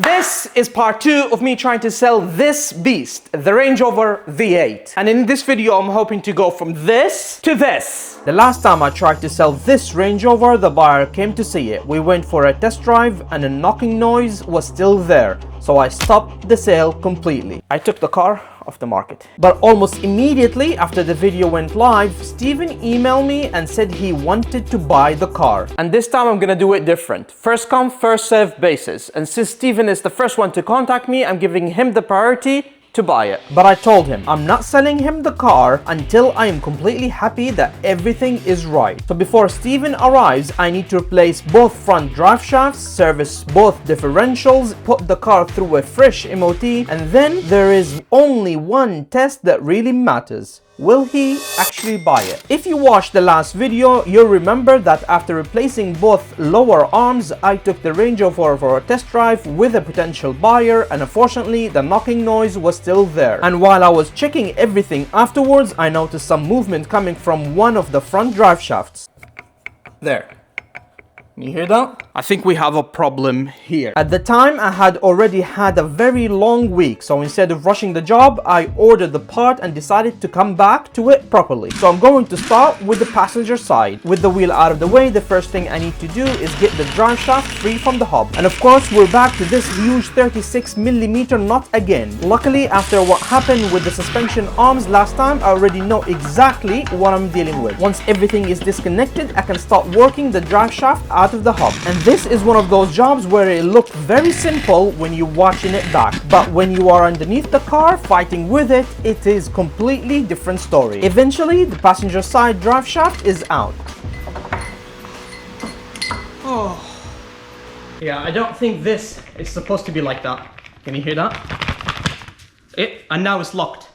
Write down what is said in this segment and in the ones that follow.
This is part 2 of me trying to sell this beast, the Range Rover V8. And in this video, I'm hoping to go from this to this. The last time I tried to sell this Range Rover, the buyer came to see it. We went for a test drive and a knocking noise was still there. So I stopped the sale completely. I took the car off the market. But almost immediately after the video went live, Steven emailed me and said he wanted to buy the car. And this time I'm gonna do it different. First come, first serve basis. And since Steven is the first one to contact me, I'm giving him the priority to buy it. But I told him I'm not selling him the car until I am completely happy that everything is right. So before Steven arrives, I need to replace both front drive shafts, service both differentials, put the car through a fresh MOT, and then there is only one test that really matters. Will he actually buy it? If you watched the last video, you'll remember that after replacing both lower arms, I took the Range Rover for a test drive with a potential buyer, and unfortunately the knocking noise was still there. And while I was checking everything afterwards, I noticed some movement coming from one of the front drive shafts. There. You hear that? I think we have a problem here. At the time, I had already had a very long week, so instead of rushing the job, I ordered the part and decided to come back to it properly. So I'm going to start with the passenger side. With the wheel out of the way, the first thing I need to do is get the drive shaft free from the hub. And of course, we're back to this huge 36mm nut again. Luckily, after what happened with the suspension arms last time, I already know exactly what I'm dealing with. Once everything is disconnected, I can start working the drive shaft out of the hub. And this is one of those jobs where it looked very simple when you're watching it back, but when you are underneath the car fighting with it, it is completely different story. Eventually the passenger side drive shaft is out. Oh yeah, I don't think this is supposed to be like that. Can you hear that? And now it's locked.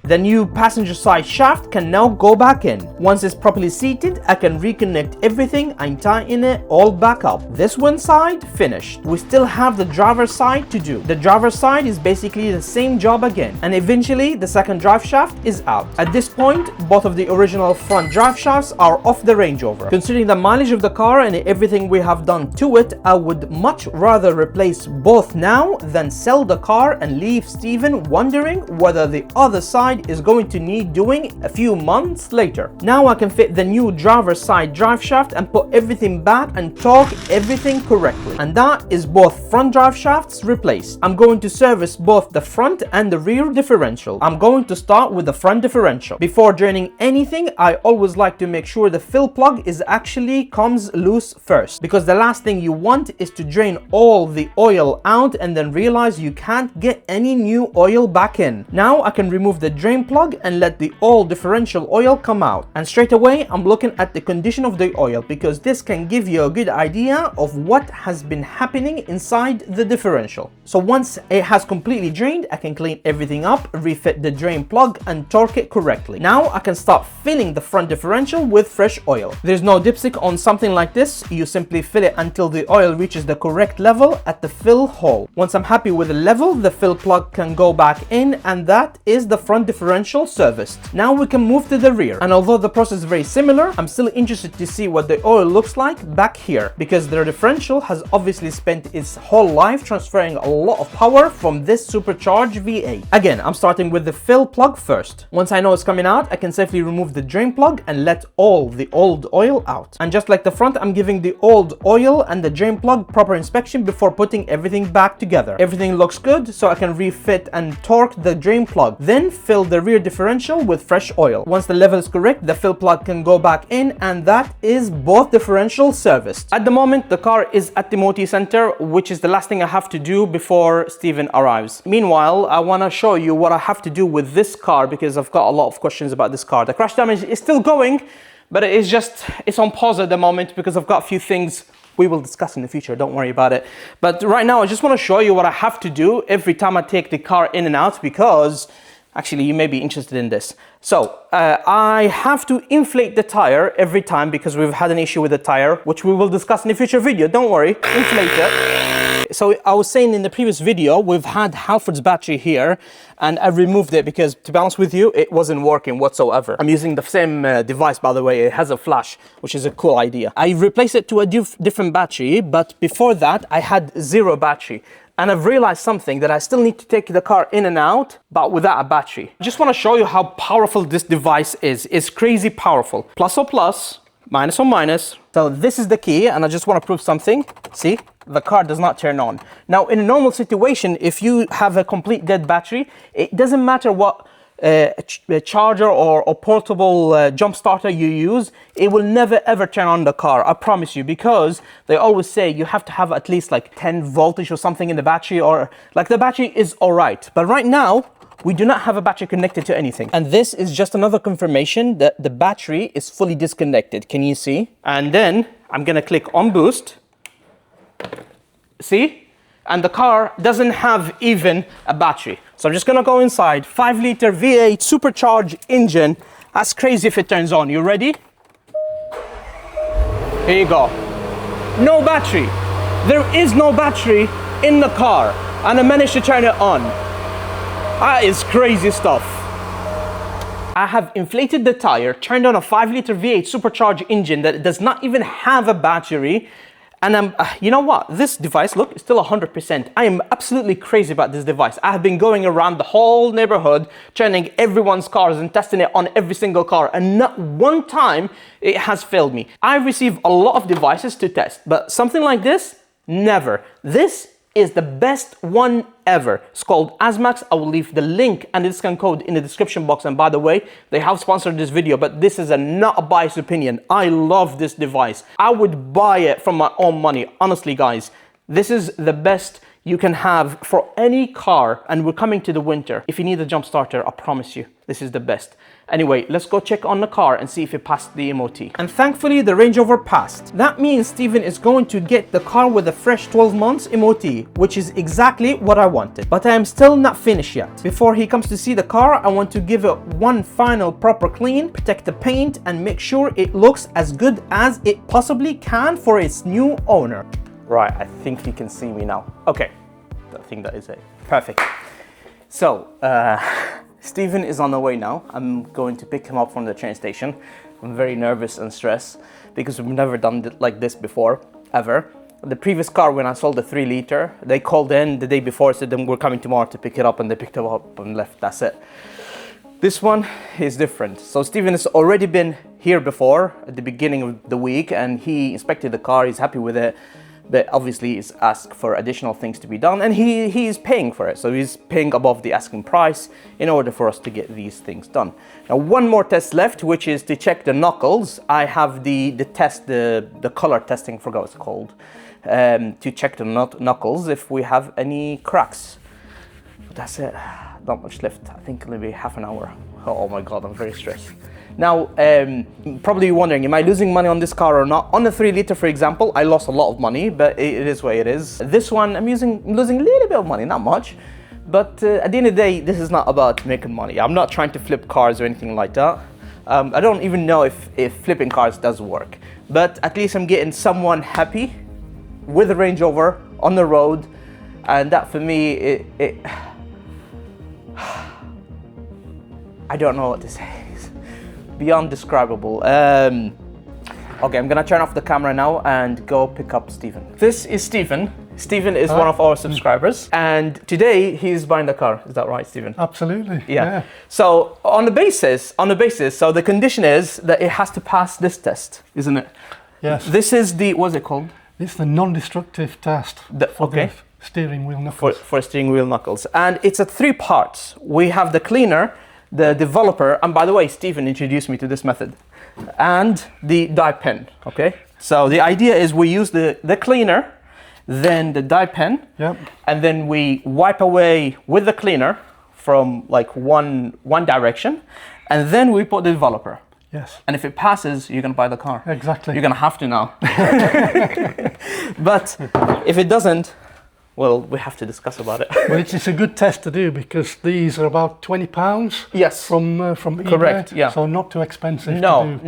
The new passenger side shaft can now go back in. Once it's properly seated, I can reconnect everything and tighten it all back up. This one side finished. We still have the driver's side to do. The driver's side is basically the same job again. And eventually the second drive shaft is out. At this point, both of the original front drive shafts are off the Range Rover. Considering the mileage of the car and everything we have done to it, I would much rather replace both now than sell the car and leave Steven wondering whether the other side is going to need doing a few months later. Now I can fit the new driver's side drive shaft and put everything back and torque everything correctly. And that is both front drive shafts replaced. I'm going to service both the front and the rear differential. I'm going to start with the front differential. Before draining anything, I always like to make sure the fill plug is actually comes loose first, because the last thing you want is to drain all the oil out and then realize you can't get any new oil back in. Now I can remove the drain plug and let the old differential oil come out. And straight away I'm looking at the condition of the oil, because this can give you a good idea of what has been happening inside the differential. So once it has completely drained, I can clean everything up, refit the drain plug and torque it correctly. Now I can start filling the front differential with fresh oil. There's no dipstick on something like this. You simply fill it until the oil reaches the correct level at the fill hole. Once I'm happy with the level, the fill plug can go back in, and that is the front differential serviced. Now we can move to the rear, and although the process is very similar, I'm still interested to see what the oil looks like back here, because the differential has obviously spent its whole life transferring a lot of power from this supercharged V8. Again, I'm starting with the fill plug first. Once I know it's coming out, I can safely remove the drain plug and let all the old oil out. And just like the front, I'm giving the old oil and the drain plug proper inspection before putting everything back together. Everything looks good, so I can refit and torque the drain plug, then fill the rear differential with fresh oil. Once the level is correct, the fill plug can go back in, and that is both differentials serviced. At the moment, the car is at the MOT center, which is the last thing I have to do before Steven arrives. Meanwhile, I want to show you what I have to do with this car, because I've got a lot of questions about this car. The crash damage is still going, but it's on pause at the moment because I've got a few things we will discuss in the future, don't worry about it. But right now I just want to show you what I have to do every time I take the car in and out, because actually you may be interested in this. So I have to inflate the tire every time because we've had an issue with the tire, which we will discuss in a future video, don't worry. Inflate it. So I was saying in the previous video, we've had Halford's battery here, and I removed it because, to be honest with you, it wasn't working whatsoever. I'm using the same device, by the way. It has a flash, which is a cool idea. I replaced it to a different battery, but before that, I had zero battery. And I've realized something, that I still need to take the car in and out, but without a battery. I just want to show you how powerful this device is. It's crazy powerful. Plus or plus, minus or minus. So this is the key, and I just want to prove something. See, the car does not turn on. Now, in a normal situation, if you have a complete dead battery, it doesn't matter what a charger or portable jump starter you use, it will never ever turn on the car, I promise you, because they always say you have to have at least like 10 voltage or something in the battery, or like the battery is all right. But right now, we do not have a battery connected to anything. And this is just another confirmation that the battery is fully disconnected. Can you see? And then I'm gonna click on boost. See? And the car doesn't have even a battery. So I'm just gonna go inside. 5-liter V8 supercharged engine. That's crazy if it turns on. You ready? Here you go. No battery. There is no battery in the car, and I managed to turn it on. That is crazy stuff. I have inflated the tire, turned on a 5-liter V8 supercharged engine that does not even have a battery. And you know what? This device, look, it's still 100%. I am absolutely crazy about this device. I have been going around the whole neighborhood, turning everyone's cars and testing it on every single car. And not one time it has failed me. I receive a lot of devices to test, but something like this, never. This is the best one ever. It's called ASMAX. I will leave the link and the discount code in the description box. And by the way, they have sponsored this video, but this is not a biased opinion. I love this device. I would buy it from my own money. Honestly, guys, this is the best you can have for any car, and we're coming to the winter. If you need a jump starter, I promise you, this is the best. Anyway, let's go check on the car and see if it passed the MOT. And thankfully, the Range Rover passed. That means Steven is going to get the car with a fresh 12 months MOT, which is exactly what I wanted. But I am still not finished yet. Before he comes to see the car, I want to give it one final proper clean, protect the paint, and make sure it looks as good as it possibly can for its new owner. Right, I think you can see me now. Okay, I think that is it. Perfect. So, Steven is on the way now. I'm going to pick him up from the train station. I'm very nervous and stressed because we've never done it like this before, ever. The previous car, when I sold the 3-liter, they called in the day before, said then we're coming tomorrow to pick it up, and they picked it up and left. That's it. This one is different. So Steven has already been here before at the beginning of the week, and he inspected the car. He's happy with it. But obviously he's asked for additional things to be done, and he's paying for it. So he's paying above the asking price in order for us to get these things done. Now, one more test left, which is to check the knuckles. I have the test, the color testing, forgot what it's called, to check the knuckles if we have any cracks. But that's it, not much left. I think maybe half an hour. Oh my God, I'm very stressed. Now, probably wondering, am I losing money on this car or not? On the 3-liter, for example, I lost a lot of money, but it is what it is. This one, I'm losing a little bit of money, not much. But at the end of the day, this is not about making money. I'm not trying to flip cars or anything like that. I don't even know if flipping cars does work. But at least I'm getting someone happy with a Range Rover on the road. And that for me, I don't know what to say. Beyond describable. Okay, I'm gonna turn off the camera now and go pick up Steven. This is Steven. Steven is one of our subscribers, and today he's buying the car. Is that right, Steven? Absolutely. Yeah. So on the basis, so the condition is that it has to pass this test, isn't it? Yes. This is the, what's it called? It's the non-destructive test for the steering wheel knuckles. For steering wheel knuckles, and it's at 3 parts. We have the cleaner, the developer, and by the way, Steven introduced me to this method, and the dye pen, okay? So the idea is we use the cleaner, then the dye pen, yep, and then we wipe away with the cleaner from like one direction, and then we put the developer. Yes. And if it passes, you're gonna buy the car. Exactly. You're gonna have to now. But if it doesn't, well, we have to discuss about it. Well, it's a good test to do because these are about £20. Yes. From eBay. Correct. Yeah. So not too expensive. No.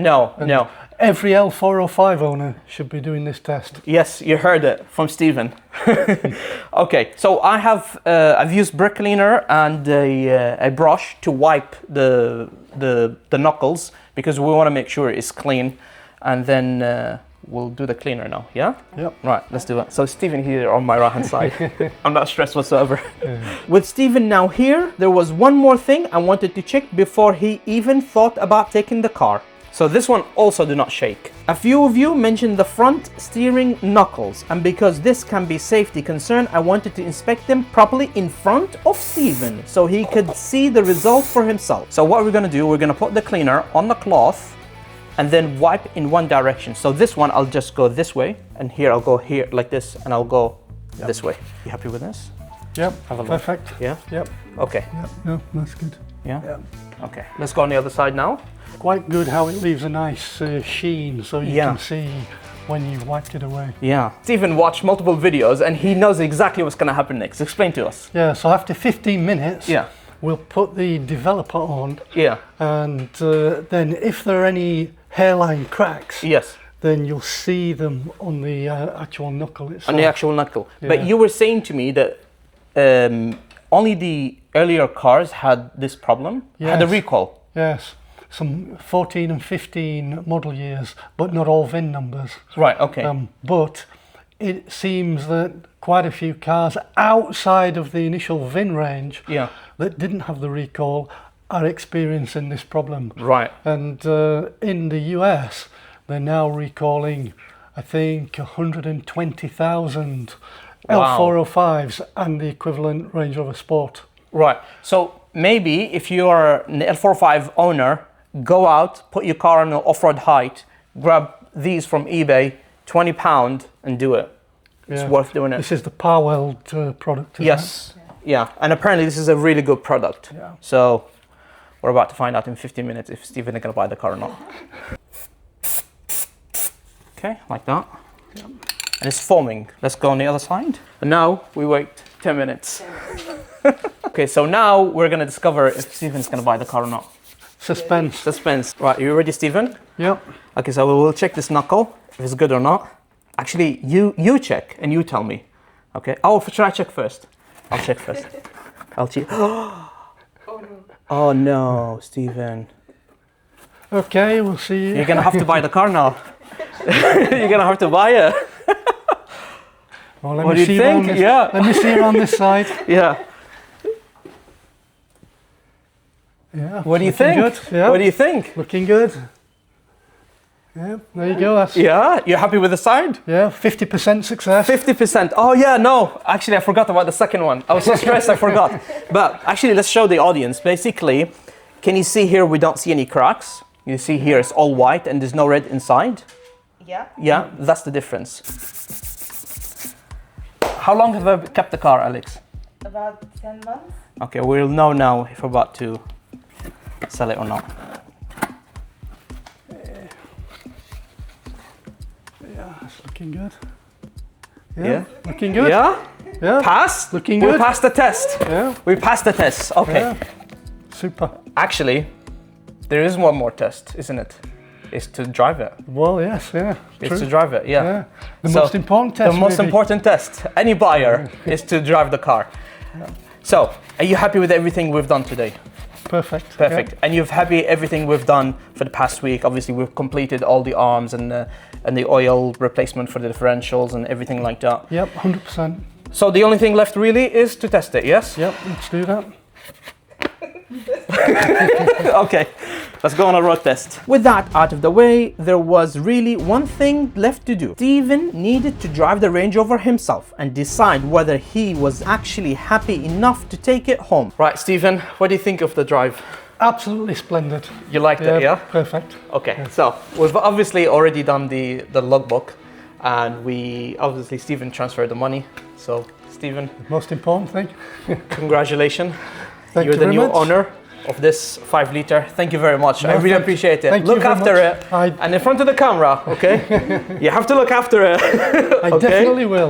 Every L405 owner should be doing this test. Yes, you heard it from Stephen. Okay, so I've used brick cleaner and a brush to wipe the knuckles because we want to make sure it's clean, and then we'll do the cleaner now. Yeah. Yep. Right, let's do it. So Stephen here on my right hand side. I'm not stressed whatsoever. With Stephen now here, there was one more thing I wanted to check before he even thought about taking the car. So this one also do not shake. A few of you mentioned the front steering knuckles, and because this can be safety concern, I wanted to inspect them properly in front of Stephen so he could see the result for himself. So what we're gonna do, we're gonna put the cleaner on the cloth and then wipe in one direction. So this one, I'll just go this way, and here I'll go here like this, and I'll go this way. You happy with this? Yep, Have a look. perfect. Yeah? Yep. Okay. Yep, no, that's good. Yeah? Yep. Okay. Let's go on the other side now. Quite good how it leaves a nice sheen so you can see when you've wiped it away. Yeah. Stephen watched multiple videos and he knows exactly what's going to happen next. Explain to us. Yeah, so after 15 minutes, we'll put the developer on. Yeah. And then if there are any hairline cracks, then you'll see them on the actual knuckle itself. On the actual knuckle. Yeah. But you were saying to me that only the earlier cars had this problem, had a recall. Yes, some 14 and 15 model years, but not all VIN numbers. Right, okay. But it seems that quite a few cars outside of the initial VIN range that didn't have the recall are experiencing this problem. Right. And in the US, they're now recalling, I think, 120,000 L405s and the equivalent Range Rover Sport. Right. So maybe if you are an L405 owner, go out, put your car on an off-road height, grab these from eBay, £20 and do it. It's worth doing it. This is the Powell product. Yes. Yeah. And apparently this is a really good product. Yeah. So we're about to find out in 15 minutes if Stephen is going to buy the car or not. Okay, like that. Yeah. And it's foaming. Let's go on the other side. And now we wait 10 minutes. Okay, so now we're going to discover if Stephen's going to buy the car or not. Suspense. Suspense. Right, are you ready, Stephen? Yep. Okay, so we'll check this knuckle, if it's good or not. Actually, you check and you tell me. Okay. Oh, should I check first? I'll check first. I'll check. Oh no, Stephen. Okay, we'll see. You're going to have to buy the car now. You're going to have to buy it. Well, let What me do you see think? This, yeah. Let me see around this side. Yeah. Yeah. What do you think? Good. Yeah. What do you think? Looking good. Yeah, there you go. That's, yeah, you're happy with the side? Yeah, 50% success. 50%. Oh yeah, no. Actually, I forgot about the second one. I was so stressed, I forgot. But actually, let's show the audience. Basically, can you see here we don't see any cracks? You see here it's all white and there's no red inside? Yeah. Yeah, that's the difference. How long have I kept the car, Alex? About 10 months. Okay, we'll know now if we're about to sell it or not. Yeah, it's looking good. Yeah? Looking good. Yeah? Yeah. Passed? Looking good. We passed the test. Yeah. We passed the test. Okay. Yeah. Super. Actually, there is one more test, isn't it? It's to drive it. Well, yes, yeah. It's True. to drive it, yeah. Yeah. The most important test. The most important test, any buyer, is to drive the car. Yeah. So, are you happy with everything we've done today? Perfect. Perfect. Yeah. And you're happy everything we've done for the past week? Obviously, we've completed all the arms and the oil replacement for the differentials and everything like that. Yep, 100%. So the only thing left really is to test it, yes? Yep, let's do that. Okay, let's go on a road test. With that out of the way, there was really one thing left to do. Stephen needed to drive the Range Rover himself and decide whether he was actually happy enough to take it home. Right, Stephen, what do you think of the drive? Absolutely splendid. You liked it, yeah? Perfect. Okay, Yeah. so we've obviously already done the logbook, and Stephen transferred the money. So, Stephen, Most important thing. congratulations. Thank You're you the very new much. owner of this 5 liter. Thank you very much. No, I really appreciate it. thank you Look very after much. it. And in front of the camera, okay? You have to look after it. I Okay? definitely will.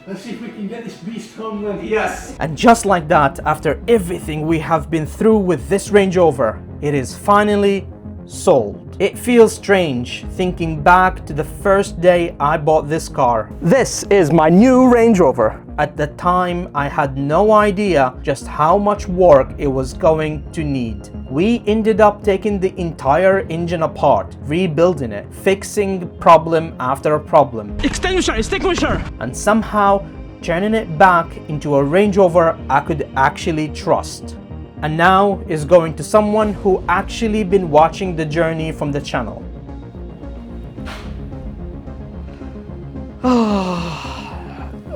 Let's see if we can get this beast home then. Yes. And just like that, after everything we have been through with this Range Rover, it is finally sold. It feels strange thinking back to the first day I bought this car. This is my new Range Rover. At the time, I had no idea just how much work it was going to need. We ended up taking the entire engine apart, rebuilding it, fixing problem after problem. Extinguisher! And somehow turning it back into a Range Rover I could actually trust. And now is going to someone who actually been watching the journey from the channel.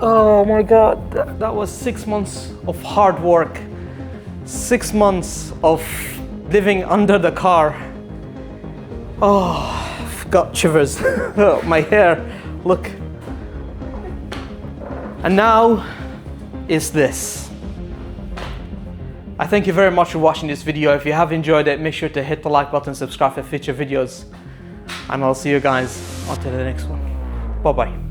Oh my god, that was 6 months of hard work. 6 months of living under the car. Oh, I've got shivers. My hair, look. And now is this. I thank you very much for watching this video. If you have enjoyed it, make sure to hit the like button, subscribe for future videos, and I'll see you guys on to the next one. Bye bye.